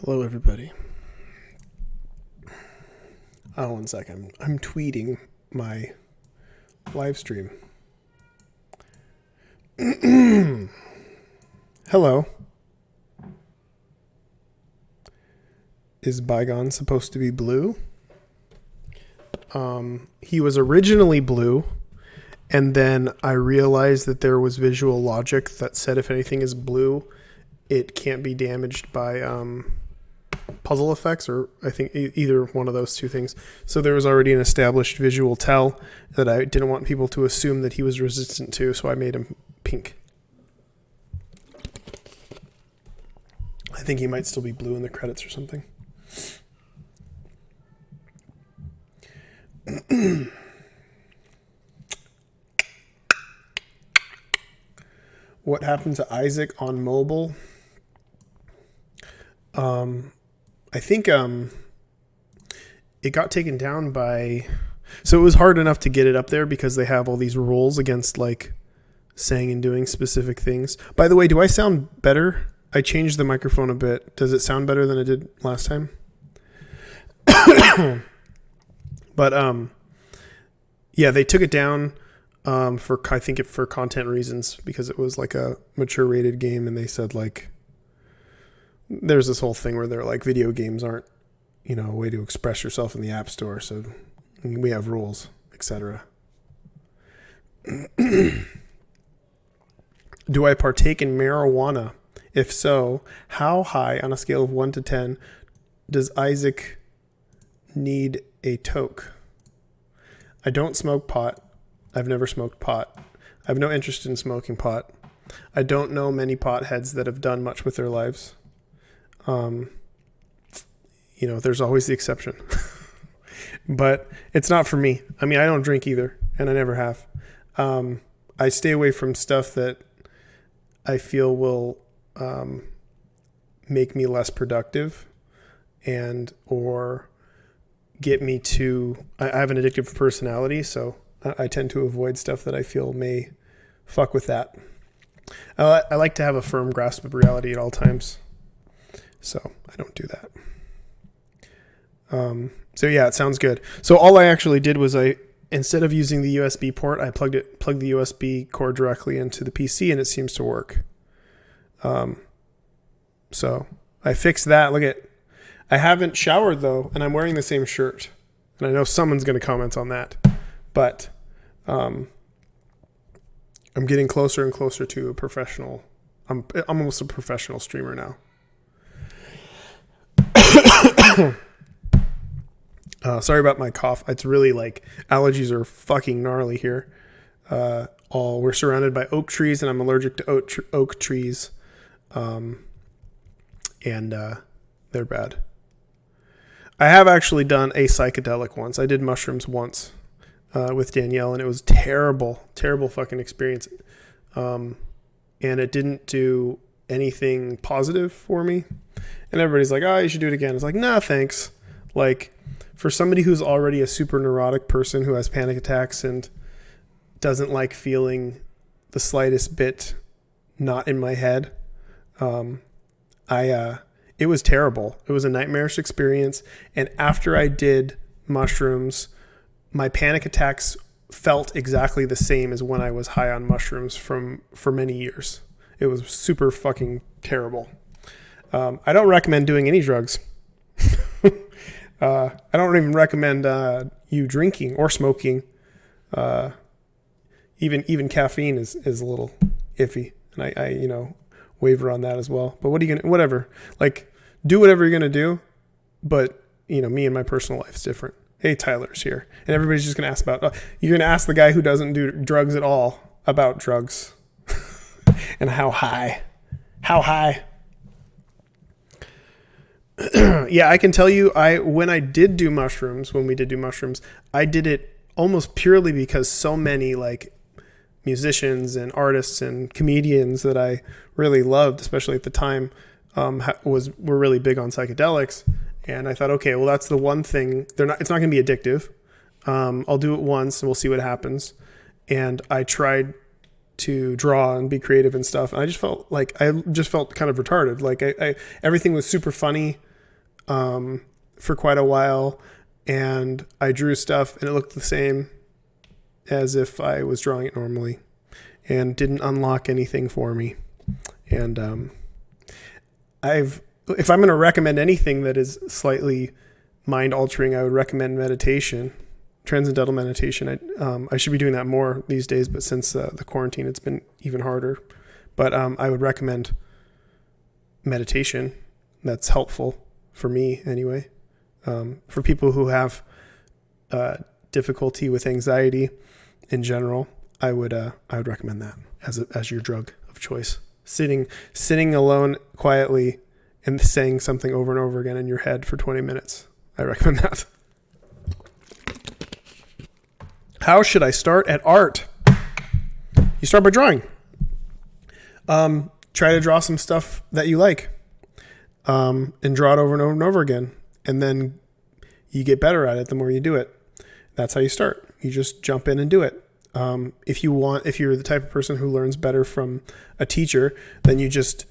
Hello, everybody. Oh, one second. I'm tweeting my live stream. Hello. Is Bygone supposed to be blue? He was originally blue, and then I realized that there was visual logic that said if anything is blue, it can't be damaged by puzzle effects, or I think either one of those two things. So there was already an established visual tell that I didn't want people to assume that he was resistant to, so I made him pink. I think he might still be blue in the credits or something. What happened to Isaac on mobile? I think it got taken down by... So it was hard enough to get it up there because they have all these rules against like saying and doing specific things. By the way, do I sound better? I changed the microphone a bit. Does it sound better than it did last time? But yeah, they took it down for content reasons, because it was like a mature rated game, and they said like there's this whole thing where they're like, video games aren't, a way to express yourself in the App Store, so we have rules, etc. Do I partake in marijuana? If so, how high on a scale of 1 to 10 does Isaac need a toke? I don't smoke pot. I've never smoked pot. I have no interest in smoking pot. I don't know many potheads that have done much with their lives. There's always the exception. But it's not for me. I mean, I don't drink either, and I never have. I stay away from stuff that I feel will make me less productive or get me to... I have an addictive personality, so I tend to avoid stuff that I feel may fuck with that. I like to have a firm grasp of reality at all times, so I don't do that. So yeah, it sounds good. So all I actually did was instead of using the USB port, I plugged the USB cord directly into the PC, and it seems to work. So I fixed that. I haven't showered though, and I'm wearing the same shirt, and I know someone's going to comment on that, but I'm getting closer and closer to a professional. I'm almost a professional streamer now. Sorry about my cough. It's really allergies are fucking gnarly here. We're surrounded by oak trees, and I'm allergic to oak trees. And they're bad. I have actually done a psychedelic once. I did mushrooms once with Danielle, and it was terrible fucking experience. And it didn't do anything positive for me. And everybody's like, oh, you should do it again. It's like, nah, thanks. For somebody who's already a super neurotic person who has panic attacks and doesn't like feeling the slightest bit not in my head, it was terrible. It was a nightmarish experience. And after I did mushrooms, my panic attacks felt exactly the same as when I was high on mushrooms for many years. It was super fucking terrible. I don't recommend doing any drugs. I don't even recommend you drinking or smoking. Even caffeine is a little iffy, and I waver on that as well. But what are you gonna? Whatever. Do whatever you're gonna do. But me and my personal life's different. Hey, Tyler's here, and everybody's just gonna ask about. You're gonna ask the guy who doesn't do drugs at all about drugs, and how high. Yeah, I can tell you, when we did do mushrooms, I did it almost purely because so many musicians and artists and comedians that I really loved, especially at the time, were really big on psychedelics. And I thought, okay, well, that's the one thing. It's not going to be addictive. I'll do it once and we'll see what happens. And I tried to draw and be creative and stuff. And I just felt kind of retarded. Everything was super funny. for quite a while, and I drew stuff and it looked the same as if I was drawing it normally, and didn't unlock anything for me. And if I'm going to recommend anything that is slightly mind altering, I would recommend meditation, Transcendental Meditation. I should be doing that more these days, but since the quarantine, it's been even harder. But I would recommend meditation. That's helpful for me anyway. For people who have difficulty with anxiety in general, I would recommend that as your drug of choice. Sitting alone quietly and saying something over and over again in your head for 20 minutes. I recommend that. How should I start at art? You start by drawing. Try to draw some stuff that you like, and draw it over and over and over again. And then you get better at it the more you do it. That's how you start. You just jump in and do it. If you're the type of person who learns better from a teacher, then you just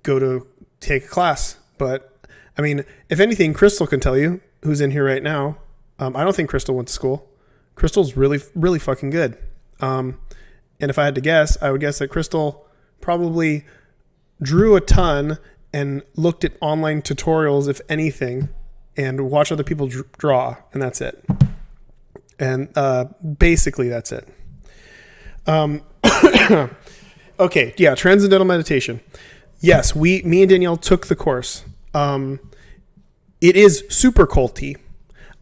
go to take a class. But I mean, if anything, Crystal can tell you, who's in here right now. I don't think Crystal went to school. Crystal's really, really fucking good. And if I had to guess, I would guess that Crystal probably drew a ton and looked at online tutorials, if anything, and watched other people draw, and that's it. And basically that's it. Okay, yeah, Transcendental Meditation. Yes, me and Danielle took the course. It is super culty.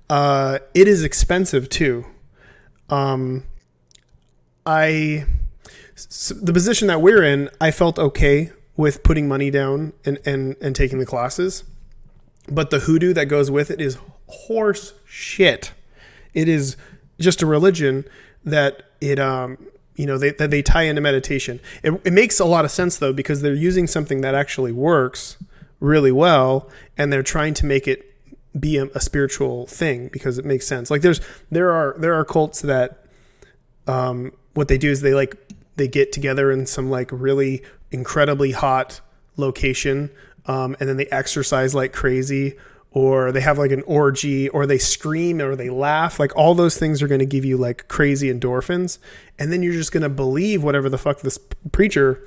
It is expensive too. The position that we're in, I felt okay with putting money down and taking the classes, but the hoodoo that goes with it is horse shit. It is just a religion that they tie into meditation. It makes a lot of sense though, because they're using something that actually works really well, and they're trying to make it be a spiritual thing because it makes sense. Like there are cults that what they do is they get together in some like really incredibly hot location, and then they exercise like crazy, or they have like an orgy, or they scream, or they laugh. Like all those things are going to give you like crazy endorphins. And then you're just going to believe whatever the fuck this preacher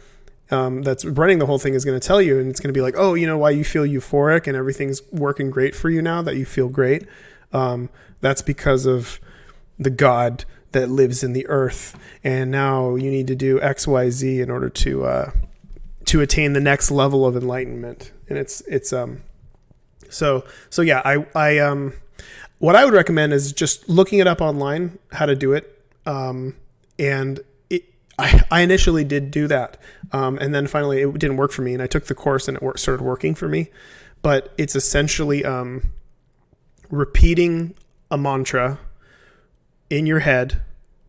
that's running the whole thing is going to tell you. And it's going to be like, oh, you know why you feel euphoric and everything's working great for you now that you feel great? That's because of the God that lives in the earth. And now you need to do X, Y, Z in order to attain the next level of enlightenment. And so yeah, I what I would recommend is just looking it up online, how to do it. And I initially did do that. And then finally it didn't work for me, and I took the course and it started working for me. But it's essentially repeating a mantra in your head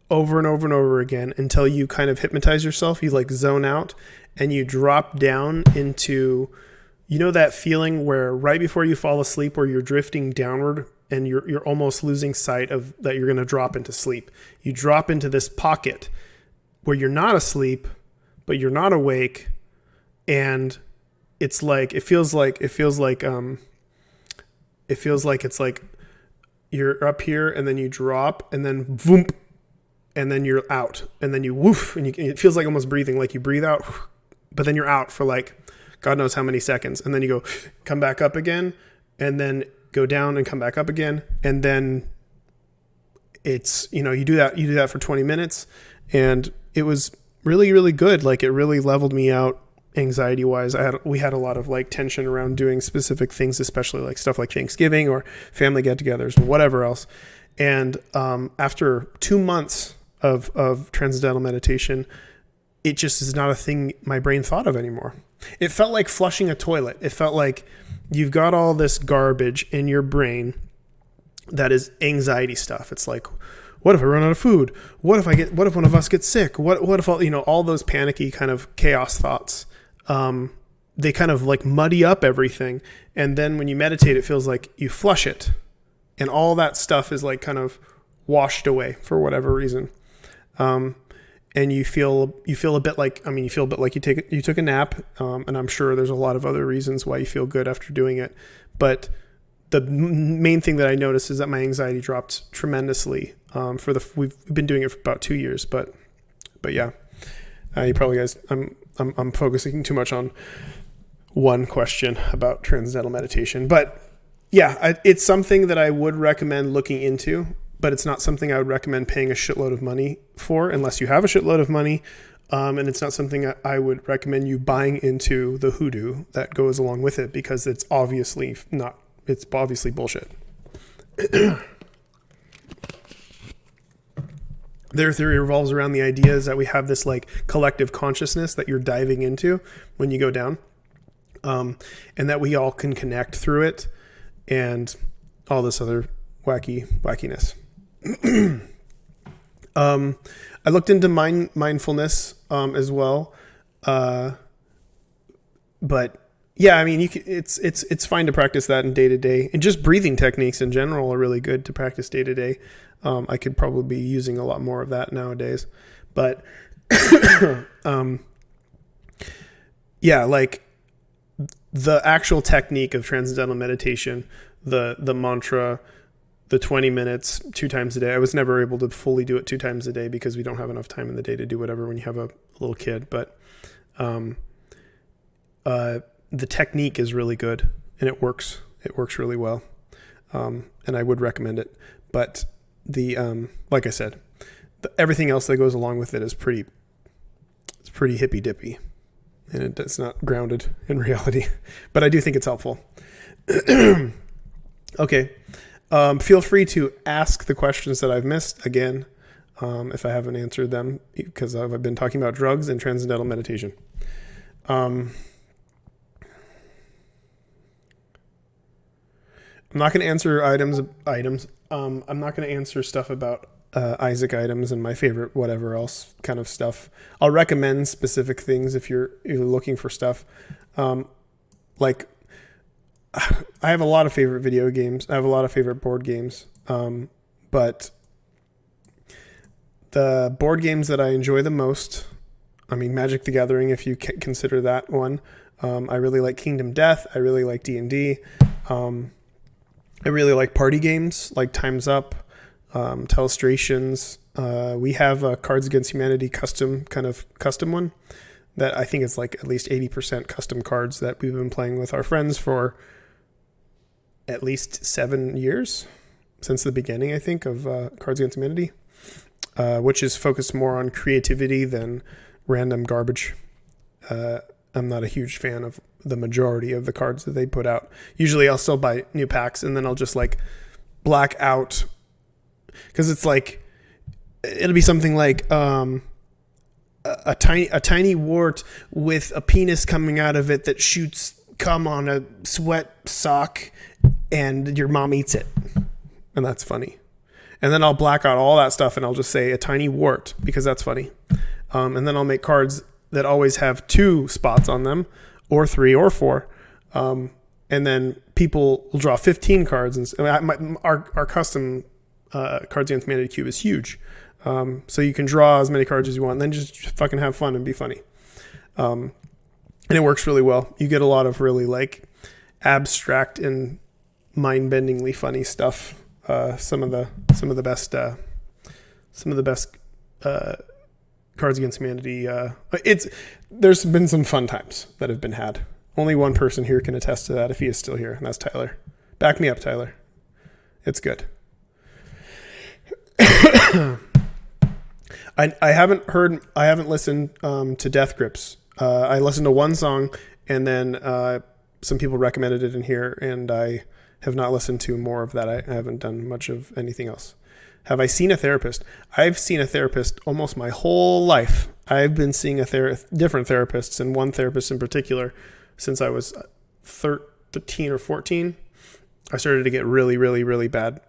over and over and over again until you kind of hypnotize yourself. You like zone out and you drop down into, that feeling where right before you fall asleep, where you're drifting downward and you're almost losing sight of that you're going to drop into sleep. You drop into this pocket where you're not asleep, but you're not awake. And it's like, it feels like it's like you're up here and then you drop and then voomp, and then you're out, and then you woof, and it feels like almost breathing, like you breathe out, but then you're out for like God knows how many seconds. And then you go, come back up again, and then go down and come back up again. And then it's, you do that for 20 minutes. And it was really, really good. Like it really leveled me out anxiety wise. We had a lot of like tension around doing specific things, especially like stuff like Thanksgiving or family get-togethers or whatever else. And after 2 months of Transcendental Meditation, it just is not a thing my brain thought of anymore. It felt like flushing a toilet. It felt like you've got all this garbage in your brain that is anxiety stuff. It's like, what if I run out of food? What if one of us gets sick? What if all those panicky kind of chaos thoughts, they kind of like muddy up everything. And then when you meditate, it feels like you flush it, and all that stuff is like kind of washed away for whatever reason. and you feel a bit like, you feel a bit like you took a nap, and I'm sure there's a lot of other reasons why you feel good after doing it, but the main thing that I noticed is that my anxiety dropped tremendously. We've been doing it for about 2 years, but yeah, you probably guys, I'm focusing too much on one question about transcendental meditation, but yeah, it's something that I would recommend looking into, but it's not something I would recommend paying a shitload of money for unless you have a shitload of money. And it's not something I would recommend you buying into the hoodoo that goes along with it, because it's obviously bullshit. Their theory revolves around the ideas that we have this like collective consciousness that you're diving into when you go down, and that we all can connect through it, and all this other wackiness. I looked into mindfulness as well, but yeah, it's fine to practice that in day to day, and just breathing techniques in general are really good to practice day to day. I could probably be using a lot more of that nowadays, but yeah, like the actual technique of transcendental meditation, the mantra, the 20 minutes 2 times a day. I was never able to fully do it 2 times a day because we don't have enough time in the day to do whatever when you have a little kid. But the technique is really good, and it works. It works really well, and I would recommend it. But like I said, everything else that goes along with it is pretty hippy dippy, and it's not grounded in reality. But I do think it's helpful. Okay. Feel free to ask the questions that I've missed again, if I haven't answered them, because I've been talking about drugs and transcendental meditation. I'm not going to answer items. I'm not going to answer stuff about Isaac items and my favorite whatever else kind of stuff. I'll recommend specific things if you're looking for stuff. Like, I have a lot of favorite video games. I have a lot of favorite board games. But the board games that I enjoy the most, Magic the Gathering, if you consider that one. I really like Kingdom Death. I really like D&D. I really like party games like Time's Up, Telestrations. We have a Cards Against Humanity custom one that I think is like at least 80% custom cards that we've been playing with our friends for at least 7 years, since the beginning, I think, of Cards Against Humanity, which is focused more on creativity than random garbage. I'm not a huge fan of the majority of the cards that they put out. Usually I'll still buy new packs, and then I'll just like black out, because it's like, it'll be something like a tiny wart with a penis coming out of it that shoots cum on a sweat sock, and your mom eats it, and that's funny. And then I'll black out all that stuff, and I'll just say a tiny wart, because that's funny. And then I'll make cards that always have 2 spots on them, or 3 or 4. And then people will draw 15 cards. And our custom Cards Against Humanity cube is huge. So you can draw as many cards as you want, and then just fucking have fun and be funny. And it works really well. You get a lot of really like abstract and mind-bendingly funny stuff. Some of the best Cards Against Humanity. There's been some fun times that have been had. Only one person here can attest to that, if he is still here, and that's Tyler. Back me up, Tyler. It's good. I haven't listened to Death Grips. I listened to one song, and then some people recommended it in here, and I have not listened to more of that. I haven't done much of anything else. Have I seen a therapist? I've seen a therapist almost my whole life. I've been seeing different therapists, and one therapist in particular, since I was 13 or 14. I started to get really, really, really bad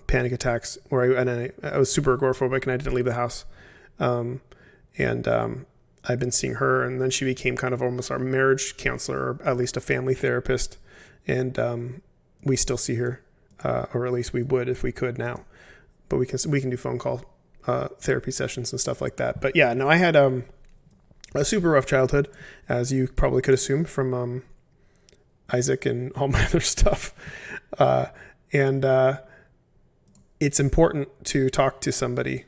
panic attacks where I was super agoraphobic, and I didn't leave the house. I've been seeing her, and then she became kind of almost our marriage counselor, or at least a family therapist. And we still see her, or at least we would if we could now. But we can do phone call therapy sessions and stuff like that. But yeah, no, I had a super rough childhood, as you probably could assume from Isaac and all my other stuff. And it's important to talk to somebody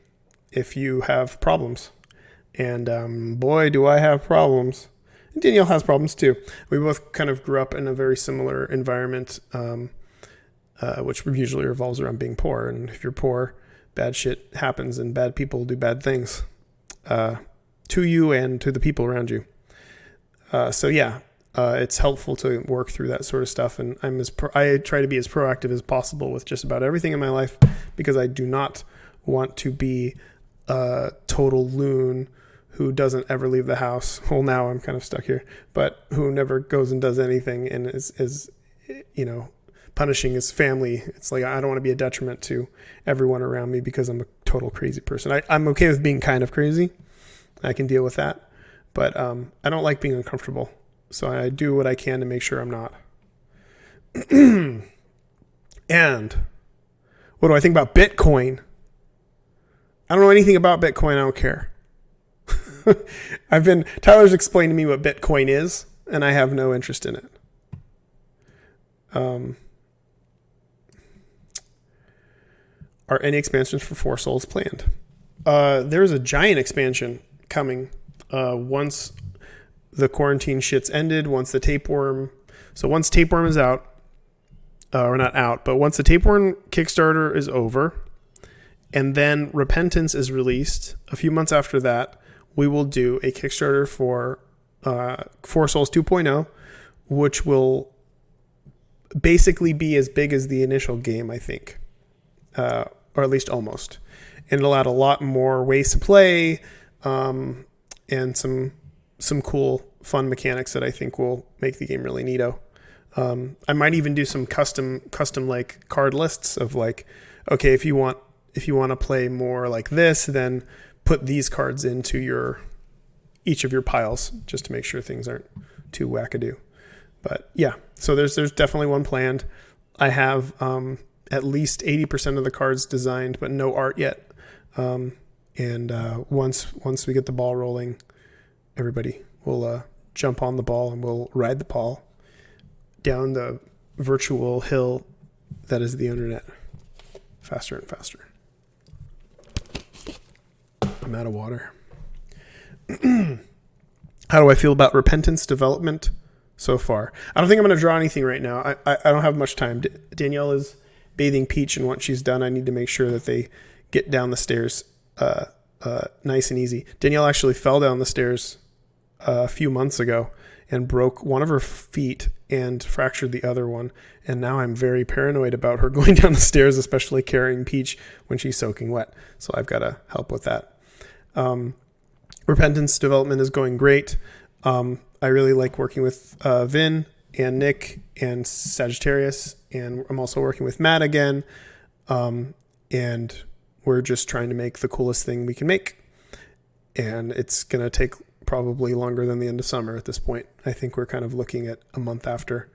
if you have problems. And boy, do I have problems. And Danielle has problems too. We both kind of grew up in a very similar environment, which usually revolves around being poor. And if you're poor, bad shit happens and bad people do bad things to you and to the people around you. So yeah, it's helpful to work through that sort of stuff. And I try to be as proactive as possible with just about everything in my life, because I do not want to be a total loon who doesn't ever leave the house. Well, now I'm kind of stuck here, but who never goes and does anything and is punishing his family. It's like, I don't want to be a detriment to everyone around me because I'm a total crazy person. I'm okay with being kind of crazy. I can deal with that, but I don't like being uncomfortable. So I do what I can to make sure I'm not. And what do I think about Bitcoin? I don't know anything about Bitcoin. I don't care. Tyler's explained to me what Bitcoin is, and I have no interest in it. Are any expansions for Four Souls planned? There's a giant expansion coming once the quarantine shit's ended, once Tapeworm is out, or not out, but once the Tapeworm Kickstarter is over, and then Repentance is released a few months after that, we will do a Kickstarter for Four Souls 2.0, which will basically be as big as the initial game, I think, or at least almost. And it'll add a lot more ways to play, and some cool, fun mechanics that I think will make the game really neato. I might even do some custom like card lists of like, okay, if you want to play more like this, then put these cards into each of your piles, just to make sure things aren't too wackadoo. But yeah, so there's definitely one planned. I have at least 80% of the cards designed, but no art yet. And once we get the ball rolling, everybody will jump on the ball and we'll ride the ball down the virtual hill that is the internet, faster and faster. I'm out of water. How do I feel about Repentance development so far? I don't think I'm going to draw anything right now. I don't have much time. Danielle is bathing Peach, and once she's done, I need to make sure that they get down the stairs nice and easy. Danielle actually fell down the stairs a few months ago and broke one of her feet and fractured the other one. And now I'm very paranoid about her going down the stairs, especially carrying Peach when she's soaking wet. So I've got to help with that. Repentance development is going great. I really like working with Vin and Nick and Sagittarius, and I'm also working with Matt again. And we're just trying to make the coolest thing we can make. And it's going to take probably longer than the end of summer at this point. I think we're kind of looking at a month after.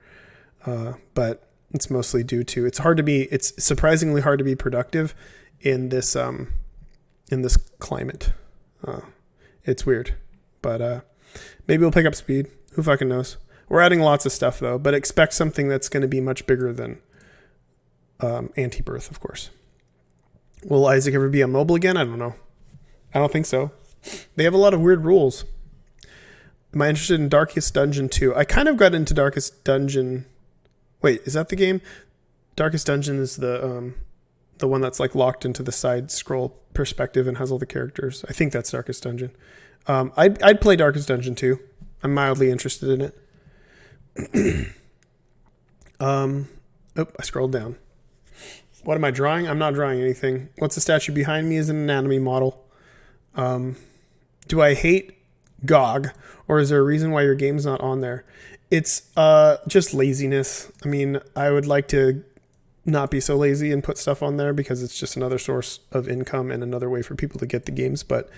But it's mostly due to, it's surprisingly hard to be productive in this climate. It's weird, but maybe we'll pick up speed. Who fucking knows? We're adding lots of stuff though, but expect something that's going to be much bigger than Anti-Birth, of course. Will Isaac ever be on mobile again? I don't know. I don't think so. They have a lot of weird rules. Am I interested in Darkest Dungeon 2? I kind of got into Darkest Dungeon. Wait, is that the game? Darkest Dungeon is the one that's like locked into the side scroll perspective and has all the characters. I think that's Darkest Dungeon. I'd play Darkest Dungeon 2. I'm mildly interested in it. I scrolled down. What am I drawing? I'm not drawing anything. What's the statue behind me is an anatomy model. Do I hate GOG, or is there a reason why your game's not on there? It's just laziness. I mean, I would like to not be so lazy and put stuff on there because it's just another source of income and another way for people to get the games. But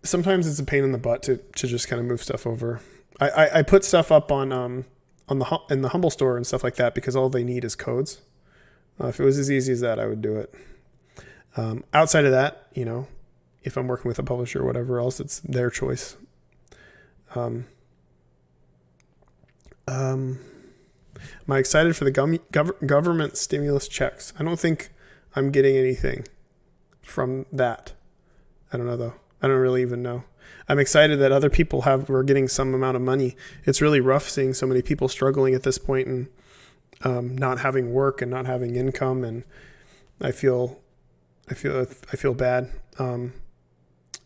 sometimes it's a pain in the butt to just kind of move stuff over. I put stuff up in the Humble store and stuff like that because all they need is codes. If it was as easy as that, I would do it. Outside of that, if I'm working with a publisher or whatever else, it's their choice. Am I excited for the government stimulus checks? I don't think I'm getting anything from that. I don't know though. I don't really even know. I'm excited that other people were getting some amount of money. It's really rough seeing so many people struggling at this point and not having work and not having income. And I feel bad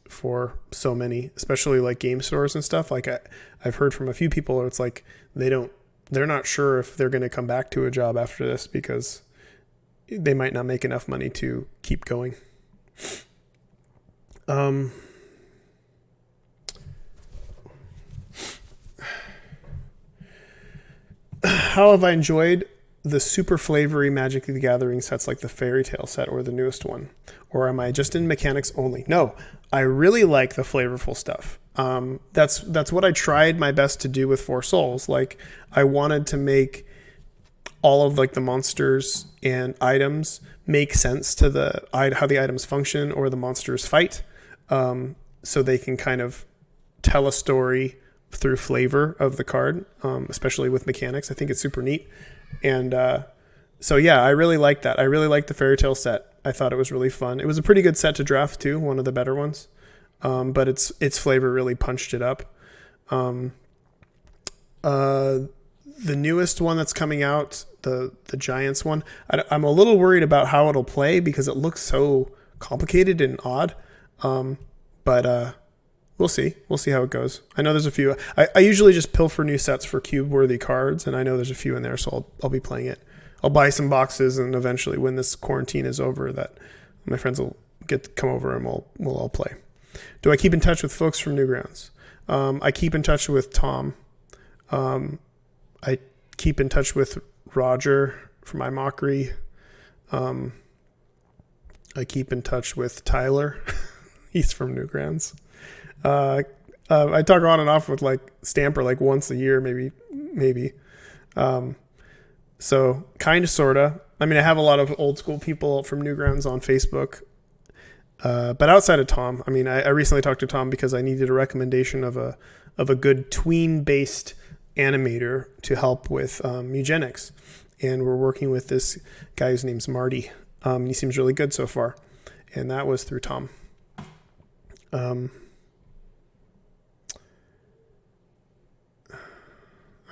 for so many, especially like game stores and stuff. Like I've heard from a few people where it's like they're not sure if they're going to come back to a job after this because they might not make enough money to keep going. How have I enjoyed the super flavory Magic the Gathering sets like the Fairy Tale set or the newest one? Or am I just in mechanics only? No, I really like the flavorful stuff. That's what I tried my best to do with Four Souls. Like I wanted to make all of like the monsters and items make sense to how the items function or the monsters fight. So they can kind of tell a story through flavor of the card, especially with mechanics. I think it's super neat. And so yeah, I really like that. I really like the Fairy Tale set. I thought it was really fun. It was a pretty good set to draft too, one of the better ones. But its flavor really punched it up. The newest one that's coming out, the Giants one, I'm a little worried about how it'll play because it looks so complicated and odd. But we'll see. We'll see how it goes. I know there's a few. I usually just pilfer new sets for cube-worthy cards, and I know there's a few in there, so I'll be playing it. I'll buy some boxes, and eventually, when this quarantine is over, that my friends will come over and we'll all play. Do I keep in touch with folks from Newgrounds? I keep in touch with Tom. I keep in touch with Roger from iMockery. I keep in touch with Tyler. He's from Newgrounds. I talk on and off with like Stamper like once a year, maybe. So kind of, sort of. I mean, I have a lot of old school people from Newgrounds on Facebook. But outside of Tom, I mean, I recently talked to Tom because I needed a recommendation of a good tween-based animator to help with eugenics. And we're working with this guy whose name's Marty. He seems really good so far. And that was through Tom.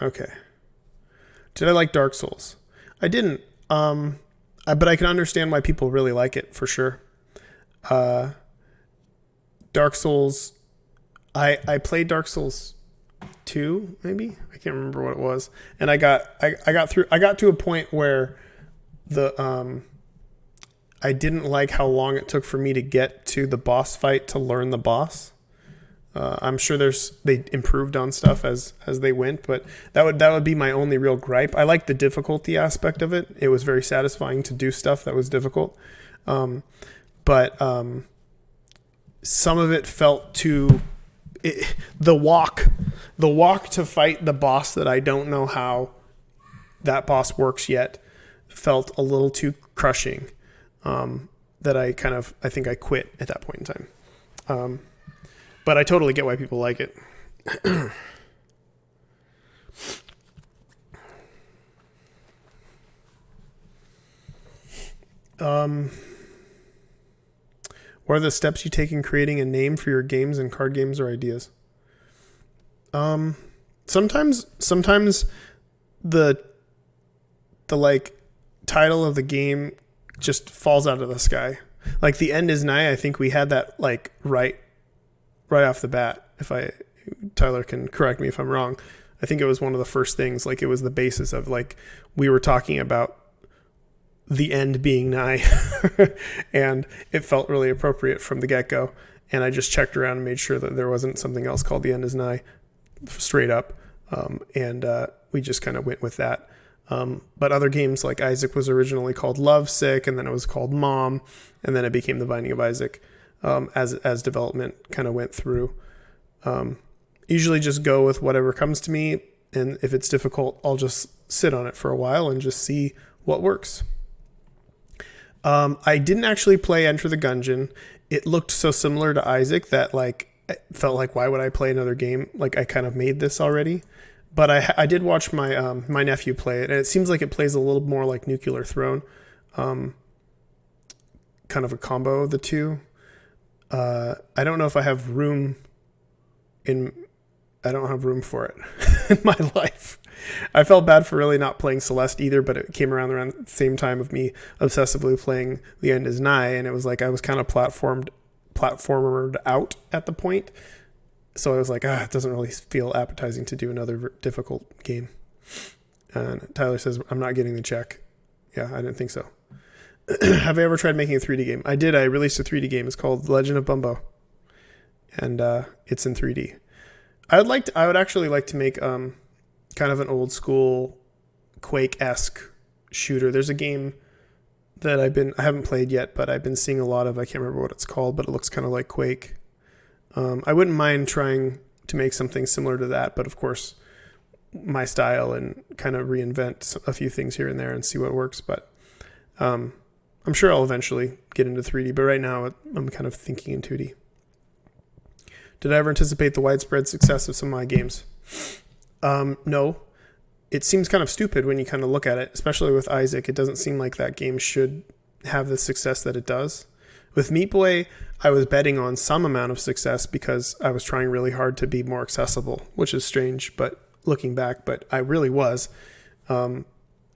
Okay. Did I like Dark Souls? I didn't. But I can understand why people really like it, for sure. Dark Souls, I played Dark Souls 2, maybe? I can't remember what it was. And I got to a point where I didn't like how long it took for me to get to the boss fight to learn the boss. I'm sure they improved on stuff as they went, but that would be my only real gripe. I like the difficulty aspect of it. It was very satisfying to do stuff that was difficult. But some of it felt the walk to fight the boss that I don't know how that boss works yet felt a little too crushing. That I think I quit at that point in time. But I totally get why people like it. What are the steps you take in creating a name for your games and card games or ideas? Sometimes the like title of the game just falls out of the sky. Like The End Is Nigh, I think we had that like right off the bat. Tyler can correct me if I'm wrong. I think it was one of the first things, like it was the basis of like, we were talking about the end being nigh and it felt really appropriate from the get-go. And I just checked around and made sure that there wasn't something else called The End Is Nigh straight up. And we just kind of went with that. But other games like Isaac was originally called Lovesick, and then it was called Mom, and then it became The Binding of Isaac. As development kind of went through. Usually just go with whatever comes to me, and if it's difficult, I'll just sit on it for a while and just see what works. I didn't actually play Enter the Gungeon. It looked so similar to Isaac that like it felt like, why would I play another game? Like I kind of made this already. But I did watch my my nephew play it, and it seems like it plays a little more like Nuclear Throne, kind of a combo of the two. I don't know if I have room I don't have room for it in my life. I felt bad for really not playing Celeste either, but it came around the same time of me obsessively playing The End Is Nigh, and it was like I was kind of platformered out at the point. So I was like, it doesn't really feel appetizing to do another difficult game. And Tyler says, I'm not getting the check. Yeah, I didn't think so. Have I ever tried making a 3D game? I did. I released a 3D game. It's called Legend of Bumbo. And it's in 3D. I would actually like to make kind of an old school Quake-esque shooter. There's a game that I haven't played yet, but I've been seeing a lot of. I can't remember what it's called, but it looks kind of like Quake. I wouldn't mind trying to make something similar to that, but of course, my style and kind of reinvent a few things here and there and see what works. But I'm sure I'll eventually get into 3D, but right now I'm kind of thinking in 2D. Did I ever anticipate the widespread success of some of my games? No. It seems kind of stupid when you kind of look at it, especially with Isaac. It doesn't seem like that game should have the success that it does. With Meat Boy, I was betting on some amount of success because I was trying really hard to be more accessible, which is strange, but looking back, but I really was. I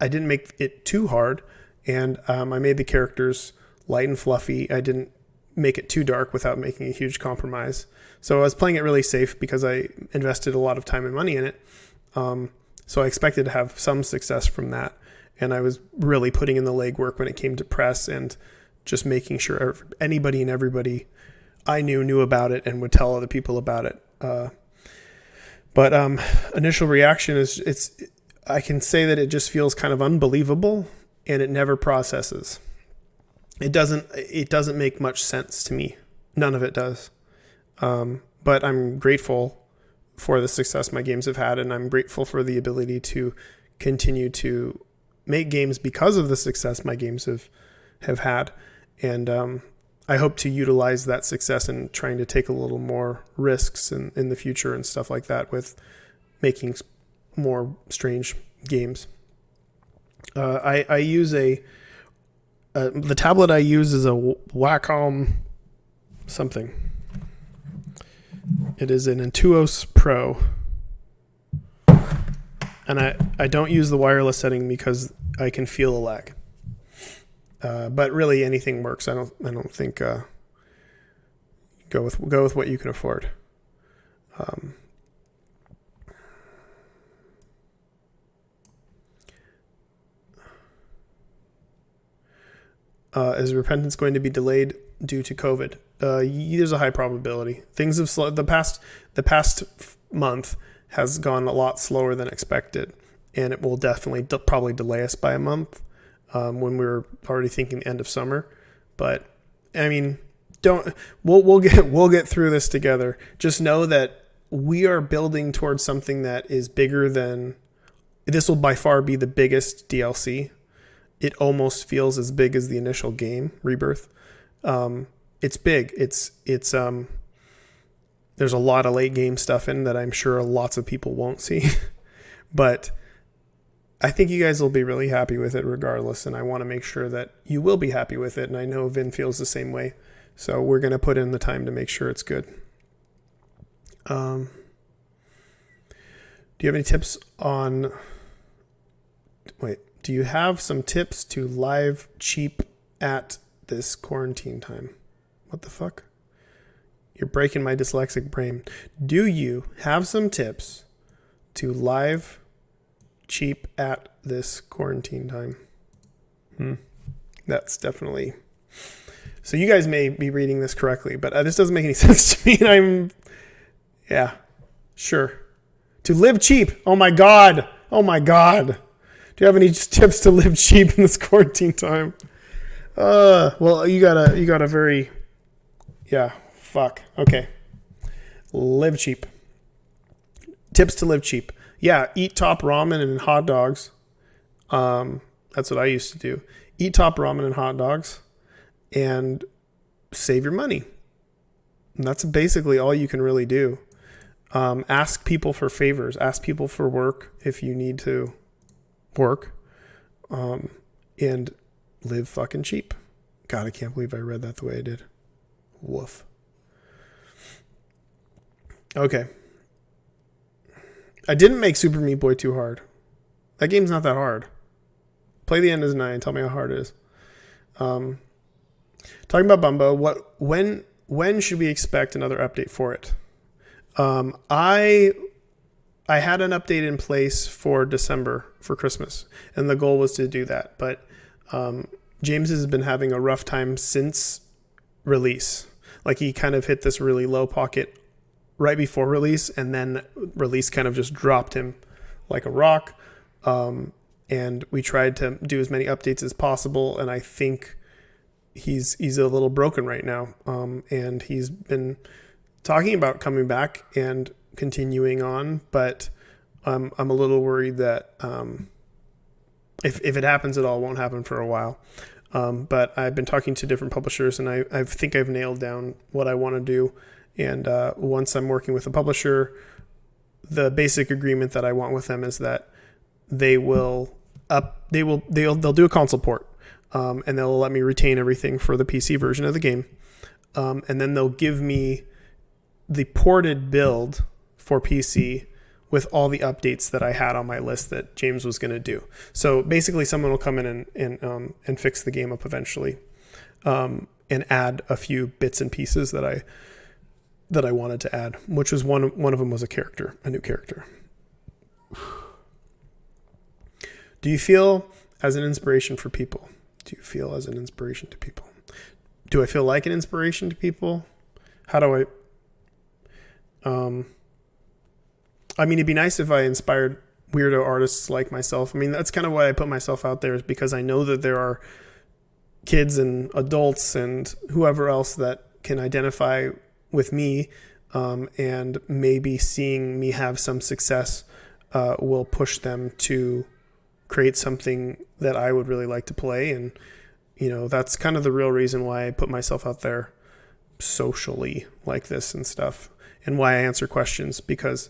didn't make it too hard, and I made the characters light and fluffy. I didn't make it too dark without making a huge compromise. So I was playing it really safe because I invested a lot of time and money in it. So I expected to have some success from that. And I was really putting in the legwork when it came to press and just making sure anybody and everybody I knew about it and would tell other people about it. But initial reaction is I can say that it just feels kind of unbelievable and it never processes. It doesn't make much sense to me. None of it does. But I'm grateful for the success my games have had, and I'm grateful for the ability to continue to make games because of the success my games have had. And I hope to utilize that success in trying to take a little more risks in the future and stuff like that with making more strange games. I use the tablet I use is a Wacom something. It is an Intuos Pro. And I don't use the wireless setting because I can feel a lag. But really anything works. I don't think go with what you can afford. Is repentance going to be delayed due to COVID? There's a high probability. Things have slowed. The past month has gone a lot slower than expected, and it will definitely probably delay us by a month when we were already thinking end of summer. But I mean, we'll get through this together. Just know that we are building towards something that is bigger than. This will by far be the biggest DLC. It almost feels as big as the initial game, Rebirth. It's big. It's there's a lot of late game stuff in that I'm sure lots of people won't see. But I think you guys will be really happy with it regardless, and I want to make sure that you will be happy with it, and I know Vin feels the same way. So we're going to put in the time to make sure it's good. Do you have any tips on... Do you have some tips to live cheap at this quarantine time? What the fuck? You're breaking my dyslexic brain. Do you have some tips to live cheap at this quarantine time? That's definitely... So you guys may be reading this correctly, but this doesn't make any sense to me. And yeah, sure. To live cheap. Oh my God. Do you have any tips to live cheap in this quarantine time? Well, you got a very, okay. Live cheap. Tips to live cheap. Yeah, eat top ramen and hot dogs. That's what I used to do. eat top ramen and hot dogs, and save your money. And that's basically all you can really do. Ask people for favors. Ask people for work if you need to work. And live fucking cheap. God, I can't believe I read that the way I did. Woof. Okay. I didn't make Super Meat Boy too hard. That game's not that hard. Play the end as 9. Tell me how hard it is. Talking about Bumbo, when should we expect another update for it? I had an update in place for December for Christmas, and the goal was to do that. But James has been having a rough time since release. Like, he kind of hit this really low pocket right before release, and then release kind of just dropped him like a rock. And we tried to do as many updates as possible, and I think he's a little broken right now. And he's been talking about coming back and continuing on, but I'm a little worried that if it happens at all, it won't happen for a while. But I've been talking to different publishers, and I think I've nailed down what I want to do. And once I'm working with a publisher, the basic agreement that I want with them is that they'll do a console port, and they'll let me retain everything for the PC version of the game, and then they'll give me the ported build for PC with all the updates that I had on my list that James was going to do. So basically, someone will come in and fix the game up eventually, and add a few bits and pieces that I wanted to add, which was one of them was a new character. Do you feel as an inspiration for people? Do you feel as an inspiration to people? Do I feel like an inspiration to people? How do I... I mean, it'd be nice if I inspired weirdo artists like myself. I mean, that's kind of why I put myself out there, is because I know that there are kids and adults and whoever else that can identify with me, and maybe seeing me have some success will push them to create something that I would really like to play. And, that's kind of the real reason why I put myself out there socially like this and stuff, and why I answer questions, because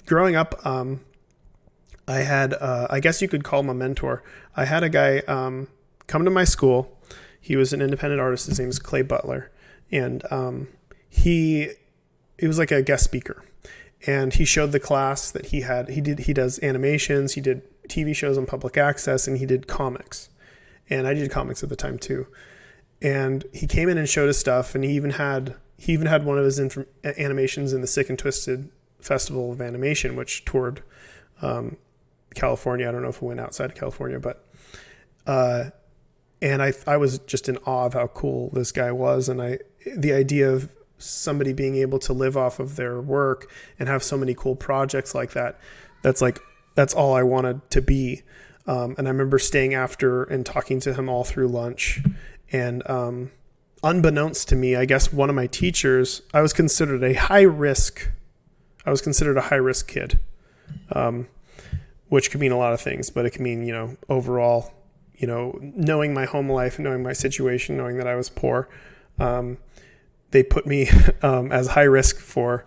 growing up, I had, I guess you could call him a mentor. I had a guy come to my school. He was an independent artist. His name is Clay Butler. And he was like a guest speaker. And he showed the class that he does animations, he did TV shows on public access, and he did comics. And I did comics at the time too. And he came in and showed us stuff, and he even had one of his animations in the Sick and Twisted Festival of Animation, which toured California. I don't know if it went outside of California, but and I was just in awe of how cool this guy was, and the idea of somebody being able to live off of their work and have so many cool projects like that, that's all I wanted to be. And I remember staying after and talking to him all through lunch, and unbeknownst to me, I guess one of my teachers, I was considered a high risk kid, which could mean a lot of things, but it can mean, overall, knowing my home life, knowing my situation, knowing that I was poor, they put me as high risk for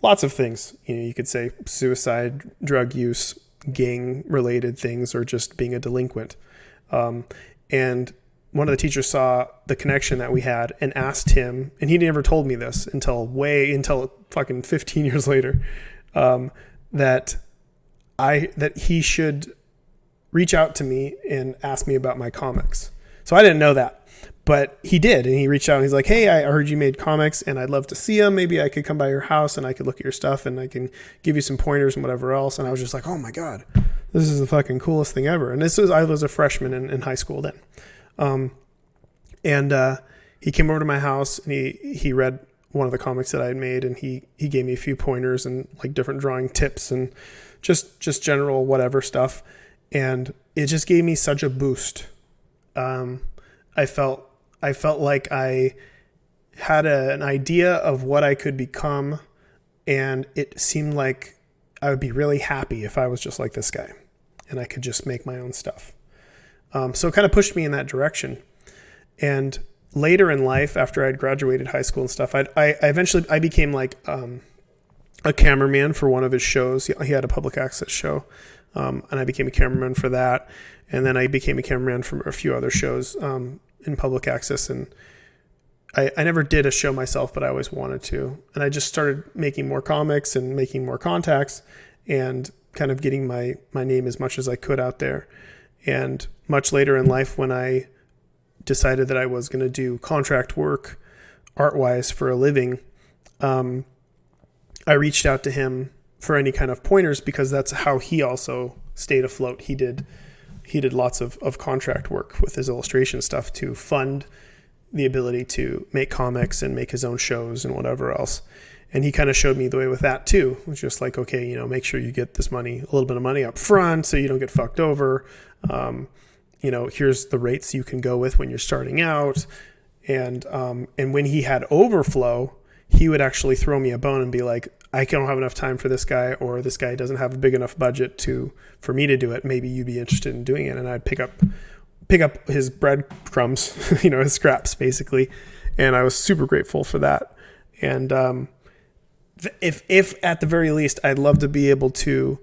lots of things. You could say suicide, drug use, gang related things, or just being a delinquent. And one of the teachers saw the connection that we had and asked him, and he never told me this until fucking 15 years later, that he should reach out to me and ask me about my comics. So I didn't know that, but he did. And he reached out and he's like, "Hey, I heard you made comics and I'd love to see them. Maybe I could come by your house and I could look at your stuff and I can give you some pointers and whatever else." And I was just like, "Oh my God, this is the fucking coolest thing ever." And I was a freshman in high school then. He came over to my house and he read one of the comics that I had made, and he gave me a few pointers and like different drawing tips and just general whatever stuff. And it just gave me such a boost. I felt like I had an idea of what I could become, and it seemed like I would be really happy if I was just like this guy and I could just make my own stuff. So it kind of pushed me in that direction. And later in life, after I'd graduated high school and stuff, I eventually became like a cameraman for one of his shows. He had a public access show, and I became a cameraman for that. And then I became a cameraman for a few other shows in public access. And I never did a show myself, but I always wanted to. And I just started making more comics and making more contacts and kind of getting my name as much as I could out there. And much later in life, when I decided that I was going to do contract work art-wise for a living, I reached out to him for any kind of pointers, because that's how he also stayed afloat. He did lots of contract work with his illustration stuff to fund the ability to make comics and make his own shows and whatever else. And he kind of showed me the way with that too. It was just like, okay, make sure you get this money, a little bit of money up front so you don't get fucked over. Here's the rates you can go with when you're starting out. And when he had overflow, he would actually throw me a bone and be like, I don't have enough time for this guy, or this guy doesn't have a big enough budget for me to do it. Maybe you'd be interested in doing it. And I'd pick up his breadcrumbs, his scraps basically. And I was super grateful for that. And if at the very least, I'd love to be able to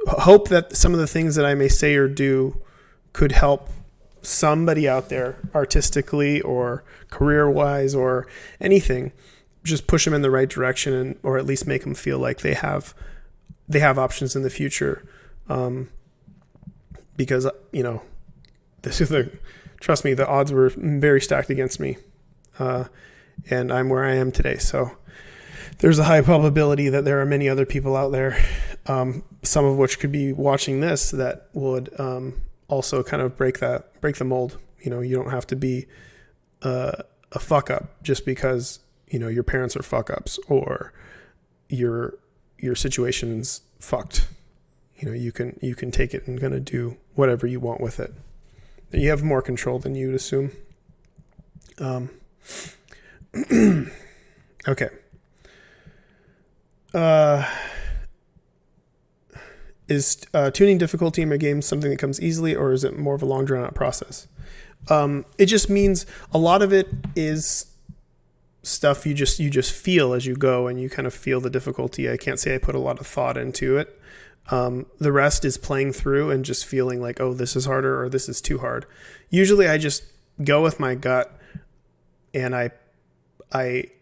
hope that some of the things that I may say or do could help somebody out there artistically or career-wise or anything. Just push them in the right direction, or at least make them feel like they have options in the future. Because trust me, the odds were very stacked against me, and I'm where I am today. So there's a high probability that there are many other people out there, some of which could be watching this, that would also kind of break the mold. You don't have to be a fuck up just because your parents are fuck ups, or your situation's fucked. You can take it and gonna do whatever you want with it. You have more control than you'd assume. Okay. Is tuning difficulty in my game something that comes easily, or is it more of a long drawn out process? It just means a lot of it is stuff you just feel as you go, and you kind of feel the difficulty. I can't say I put a lot of thought into it. The rest is playing through and just feeling like, oh, this is harder, or this is too hard. Usually I just go with my gut, and I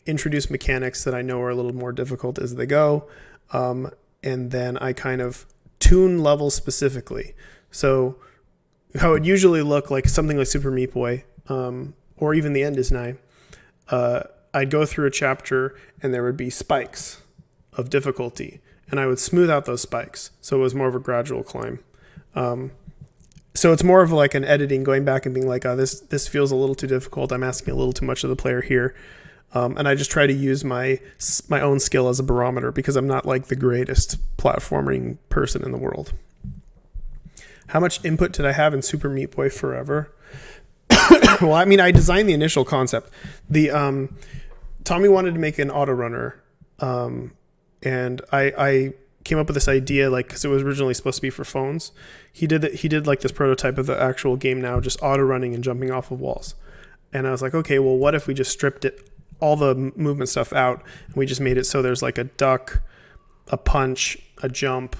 introduce mechanics that I know are a little more difficult as they go. And then I kind of tune levels specifically. So how it usually look like something like Super Meat Boy, or even the End is Nigh, I'd go through a chapter and there would be spikes of difficulty, and I would smooth out those spikes. So it was more of a gradual climb. So it's more of like an editing, going back and being like, oh, this feels a little too difficult. I'm asking a little too much of the player here. And I just try to use my own skill as a barometer, because I'm not like the greatest platforming person in the world. How much input did I have in Super Meat Boy Forever? Well, I mean, I designed the initial concept. Tommy wanted to make an auto runner, and I came up with this idea, like, because it was originally supposed to be for phones. He did like this prototype of the actual game now, just auto running and jumping off of walls. And I was like, okay, well, what if we just stripped all the movement stuff out, and we just made it so there's like a duck, a punch, a jump,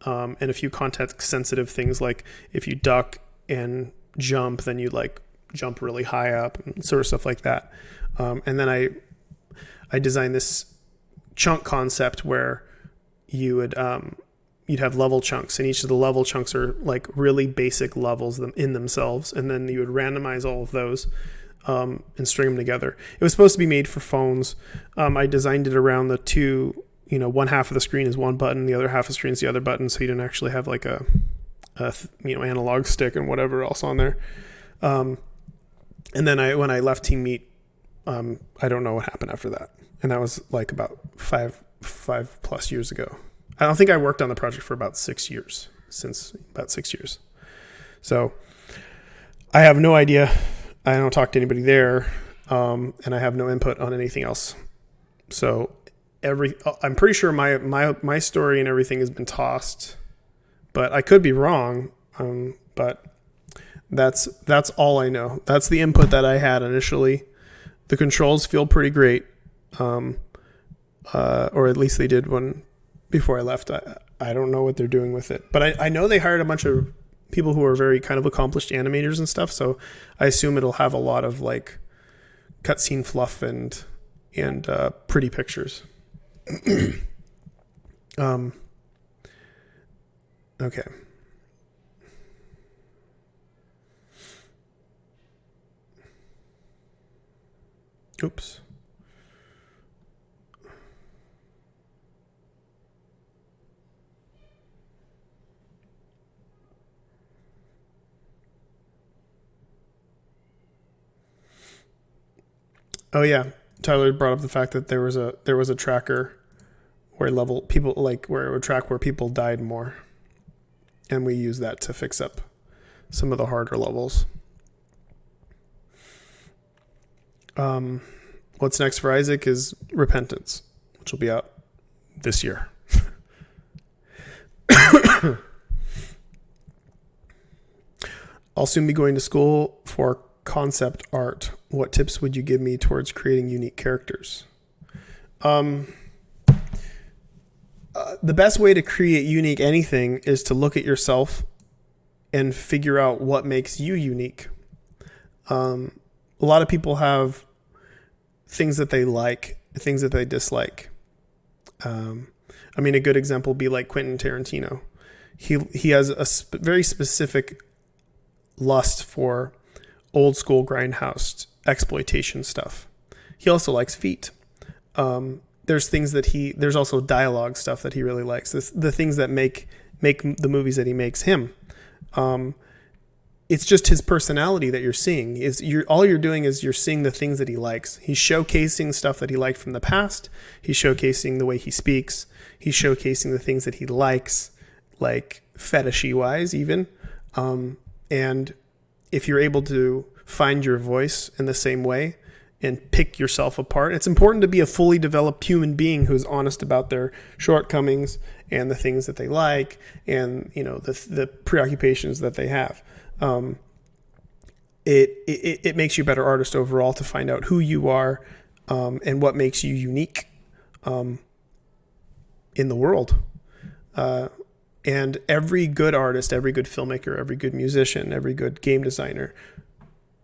and a few context sensitive things, like if you duck and jump, then you like jump really high up and sort of stuff like that. And then I designed this chunk concept where you'd have level chunks, and each of the level chunks are like really basic levels in themselves, and then you would randomize all of those and string them together. It was supposed to be made for phones. I designed it around the two, one half of the screen is one button, the other half of the screen is the other button, so you didn't actually have like a analog stick and whatever else on there. And then when I left Team Meat, I don't know what happened after that, and that was like about five plus years ago. I don't think I worked on the project for about 6 years, So I have no idea. I don't talk to anybody there, and I have no input on anything else. So I'm pretty sure my story and everything has been tossed, but I could be wrong. But That's all I know. That's the input that I had initially. The controls feel pretty great, or at least they did when before I left. I don't know what they're doing with it, but I know they hired a bunch of people who are very kind of accomplished animators and stuff. So I assume it'll have a lot of like cutscene fluff and pretty pictures. Okay. Oops. Oh yeah, Tyler brought up the fact that there was a tracker where people like where it would track where people died more, and we use that to fix up some of the harder levels. What's next for Isaac is Repentance, which will be out this year. I'll soon be going to school for concept art. What tips would you give me towards creating unique characters? The best way to create unique anything is to look at yourself and figure out what makes you unique. A lot of people have things that they like, things that they dislike. I mean, a good example would be like Quentin Tarantino. He has a very specific lust for old school grindhouse exploitation stuff. He also likes feet. There's also dialogue stuff that he really likes. The things that make the movies that he makes him. It's just his personality that you're seeing. All you're doing is you're seeing the things that he likes. He's showcasing stuff that he liked from the past. He's showcasing the way he speaks. He's showcasing the things that he likes, like fetishy wise even. And if you're able to find your voice in the same way and pick yourself apart, it's important to be a fully developed human being who's honest about their shortcomings and the things that they like and, you know, the preoccupations that they have. It makes you a better artist overall to find out who you are and what makes you unique in the world. And every good artist, every good filmmaker, every good musician, every good game designer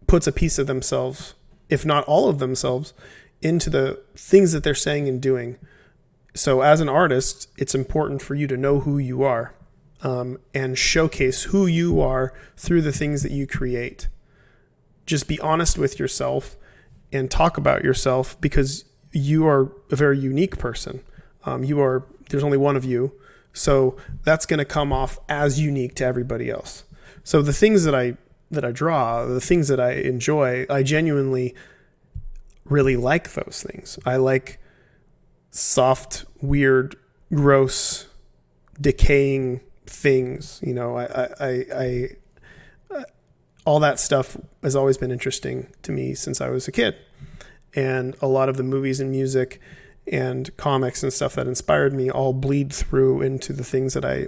puts a piece of themselves, if not all of themselves, into the things that they're saying and doing. So as an artist, it's important for you to know who you are and showcase who you are through the things that you create. Just be honest with yourself and talk about yourself because you are a very unique person. There's only one of you. So that's going to come off as unique to everybody else. So the things that I draw, the things that I enjoy, I genuinely really like those things. I like soft, weird, gross, decaying things. You know, I all that stuff has always been interesting to me since I was a kid. And a lot of the movies and music and comics and stuff that inspired me all bleed through into the things that I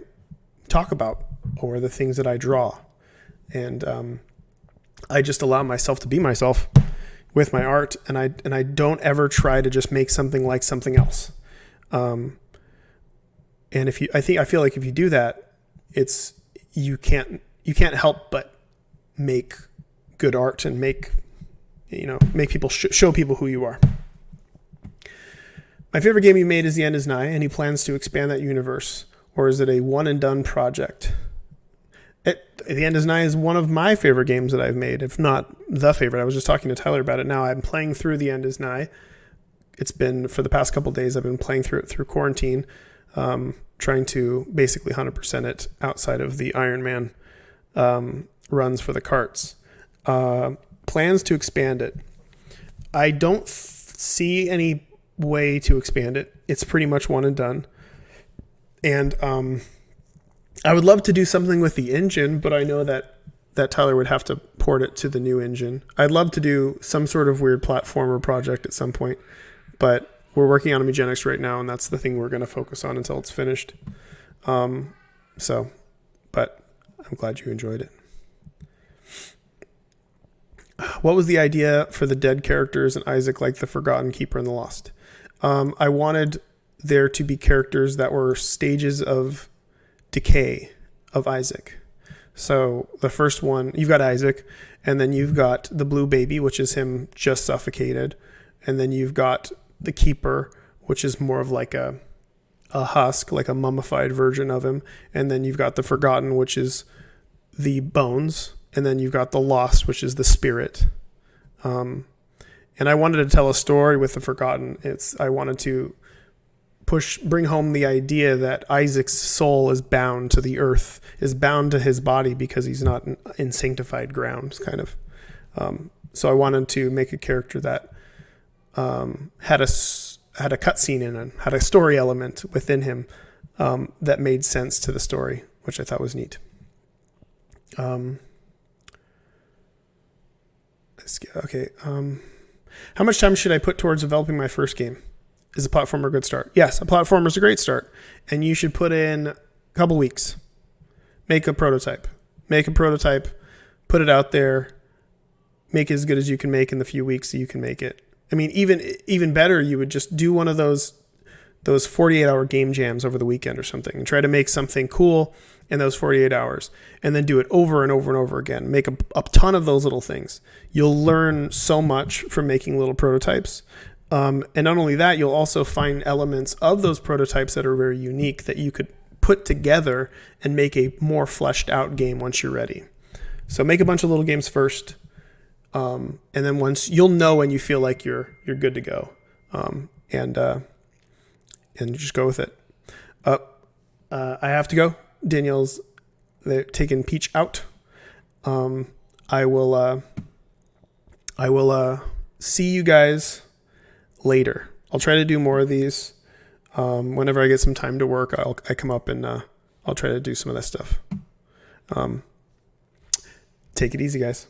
talk about or the things that I draw. And I just allow myself to be myself with my art, and I don't ever try to just make something like something else. And I feel like if you do that, you can't help but make good art and make people show people who you are. My favorite game you made is The End Is Nigh. Any plans to expand that universe, or is it a one and done project? The End Is Nigh is one of my favorite games that I've made, if not the favorite. I was just talking to Tyler about it now. I'm playing through The End Is Nigh. It's been, for the past couple of days, I've been playing through it through quarantine, trying to basically 100% it outside of the Iron Man runs for the carts. Plans to expand it. I don't see any way to expand it. It's pretty much one and done. And I would love to do something with the engine, but I know that Tyler would have to port it to the new engine. I'd love to do some sort of weird platformer project at some point, but we're working on Eugenics right now, and that's the thing we're going to focus on until it's finished. But I'm glad you enjoyed it. What was the idea for the dead characters in Isaac, like the Forgotten Keeper and the Lost? I wanted there to be characters that were stages of decay of Isaac. So the first one, you've got Isaac, and then you've got the blue baby, which is him just suffocated. And then you've got the Keeper, which is more of like a husk, like a mummified version of him. And then you've got the Forgotten, which is the bones. And then you've got the Lost, which is the spirit. And I wanted to tell a story with the Forgotten. I wanted to bring home the idea that Isaac's soul is bound to the earth, is bound to his body because he's not in sanctified grounds, kind of. So I wanted to make a character that had a cutscene in it, had a story element within him that made sense to the story, which I thought was neat. Okay. How much time should I put towards developing my first game? Is a platformer a good start? Yes, a platformer is a great start. And you should put in a couple weeks. Make a prototype. Put it out there. Make it as good as you can make in the few weeks that you can make it. I mean, even better, you would just do one of those 48-hour game jams over the weekend or something and try to make something cool in those 48 hours and then do it over and over and over again. Make a ton of those little things. You'll learn so much from making little prototypes. And not only that, you'll also find elements of those prototypes that are very unique that you could put together and make a more fleshed out game once you're ready. So make a bunch of little games first. And then once you'll know when you feel like you're good to go. And just go with it. I have to go. Danielle's taking Peach out. I will see you guys later. I'll try to do more of these. Whenever I get some time to work, I come up and I'll try to do some of that stuff. Take it easy, guys.